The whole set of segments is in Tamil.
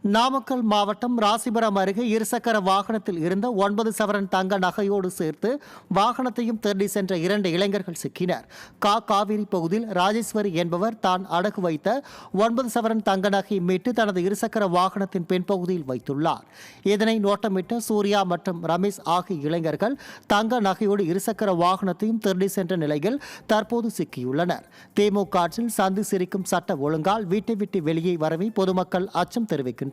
நாமக்கல் மாவட்டம் ராசிபுரம் அருகே இருசக்கர வாகனத்தில் இருந்த 9 சவரன் தங்க நகையோடு சேர்த்து வாகனத்தையும் திருடி சென்ற 2 இளைஞர்கள் சிக்கினர். காவிரி பகுதியில் ராஜேஸ்வரி என்பவர் தான் அடகு வைத்த 9 சவரன் தங்க நகையை மீட்டு தனது இருசக்கர வாகனத்தின் பின்பகுதியில் வைத்துள்ளார். இதனை நோட்டமிட்ட சூர்யா மற்றும் ரமேஷ் ஆகிய இளைஞர்கள் தங்க நகையோடு இருசக்கர வாகனத்தையும் திருடி சென்ற நிலையில் தற்போது சிக்கியுள்ளனர். திமுக ஆட்சியில் சந்தி சிரிக்கும் சட்ட ஒழுங்கால் வீட்டை விட்டு வெளியே வரவே பொதுமக்கள் அச்சம் தெரிவிக்கின்றனர்.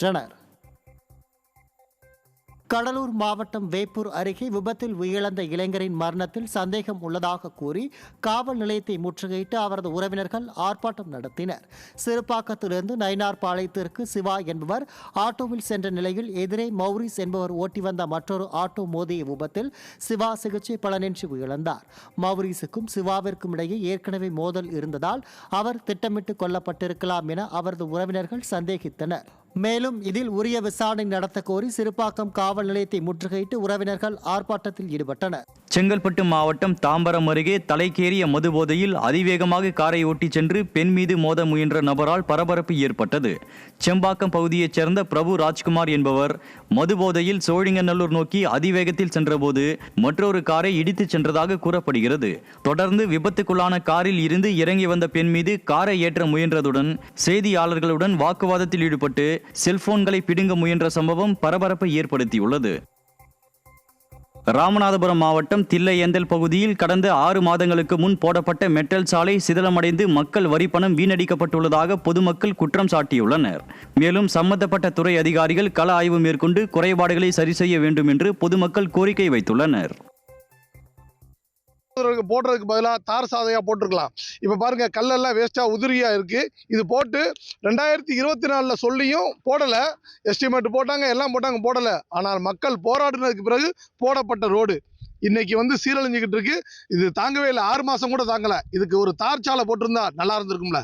கடலூர் மாவட்டம் வேப்பூர் அருகே விபத்தில் உயிரிழந்த இளைஞரின் மரணத்தில் சந்தேகம் உள்ளதாக கூறி காவல் நிலையத்தை முற்றுகையிட்டு அவரது உறவினர்கள் ஆர்ப்பாட்டம் நடத்தினர். சிறுபாக்கத்திலிருந்து நயினார்பாளையத்திற்கு சிவா என்பவர் ஆட்டோவில் சென்ற நிலையில் எதிரே மௌரிஸ் என்பவர் ஓட்டி வந்த மற்றொரு ஆட்டோ மோதிய விபத்தில் சிவா சிகிச்சை பலனின்றி உயிரிழந்தார். மௌரிஸுக்கும் சிவாவிற்கும் இடையே ஏற்கனவே மோதல் இருந்ததால் அவர் திட்டமிட்டு கொல்லப்பட்டிருக்கலாம் என அவரது உறவினர்கள் சந்தேகித்தனர். மேலும் இதில் உரிய விசாரணை நடத்த கோரி சிறுபாக்கம் காவல் நிலையத்தை முற்றுகையிட்டு உறவினர்கள் ஆர்ப்பாட்டத்தில் ஈடுபட்டனர். செங்கல்பட்டு மாவட்டம் தாம்பரம் அருகே தலைக்கேறிய மதுபோதையில் அதிவேகமாக காரை ஓட்டிச் சென்று பெண் மீது மோத முயன்ற நபரால் பரபரப்பு ஏற்பட்டது. செம்பாக்கம் பகுதியைச் சேர்ந்த பிரபு ராஜ்குமார் என்பவர் மதுபோதையில் சோழிங்கநல்லூர் நோக்கி அதிவேகத்தில் சென்றபோது மற்றொரு காரை இடித்துச் சென்றதாக கூறப்படுகிறது. தொடர்ந்து விபத்துக்குள்ளான காரில் இருந்து இறங்கி வந்த பெண் மீது காரை ஏற்ற முயன்றதுடன் செய்தியாளர்களுடன் வாக்குவாதத்தில் ஈடுபட்டு செல்போன்களை பிடுங்க முயன்ற சம்பவம் பரபரப்பை ஏற்படுத்தியுள்ளது. ராமநாதபுரம் மாவட்டம் தில்லையேந்தல் பகுதியில் கடந்த 6 மாதங்களுக்கு முன் போடப்பட்ட மெட்டல் சாலை சிதிலமடைந்து மக்கள் வரிப்பணம் வீணடிக்கப்பட்டுள்ளதாக பொதுமக்கள் குற்றம் சாட்டியுள்ளனர். மேலும் சம்பந்தப்பட்ட துறை அதிகாரிகள் கள ஆய்வு மேற்கொண்டு குறைபாடுகளை சரி செய்ய வேண்டும் என்று பொதுமக்கள் கோரிக்கை வைத்துள்ளனர். போடுறதுக்கு பதிலாக தார் சாதையாக போட்டிருக்கலாம். இப்போ பாருங்க, கல்லெல்லாம் வேஸ்ட்டாக உதிரியாக இருக்குது. இது போட்டு 2024 சொல்லியும் போடலை. எஸ்டிமேட் போட்டாங்க, எல்லாம் போடலை. ஆனால் மக்கள் போராடினதுக்கு பிறகு போடப்பட்ட ரோடு இன்னைக்கு சீரழிஞ்சுக்கிட்டு இருக்கு. இது தாங்கவே இல்லை. 6 மாதம் கூட தாங்கலை. இதுக்கு ஒரு தார் சாலை போட்டிருந்தா நல்லா இருந்திருக்கும்ல.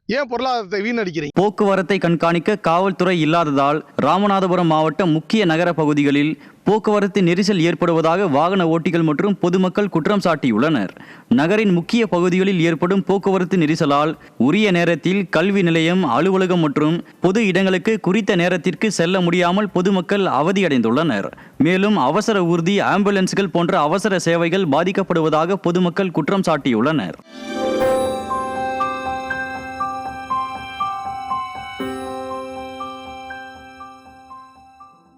ஏன் பொருளாதாரத்தை வீணடிக்கிறீங்க? போக்குவரத்தை கண்காணிக்க காவல்துறை இல்லாததால் ராமநாதபுரம் மாவட்டம் முக்கிய நகர பகுதிகளில் போக்குவரத்து நெரிசல் ஏற்படுவதாக வாகன ஓட்டிகள் மற்றும் பொதுமக்கள் குற்றம் சாட்டியுள்ளனர். நகரின் முக்கிய பகுதிகளில் ஏற்படும் போக்குவரத்து நெரிசலால் உரிய நேரத்தில் கல்வி நிலையம், அலுவலகம் மற்றும் பொது இடங்களுக்கு குறித்த நேரத்திற்கு செல்ல முடியாமல் பொதுமக்கள் அவதியடைந்துள்ளனர். மேலும் அவசர ஊர்தி, ஆம்புலன்ஸ்கள் போன்ற அவசர சேவைகள் பாதிக்கப்படுவதாக பொதுமக்கள் குற்றம் சாட்டியுள்ளனர்.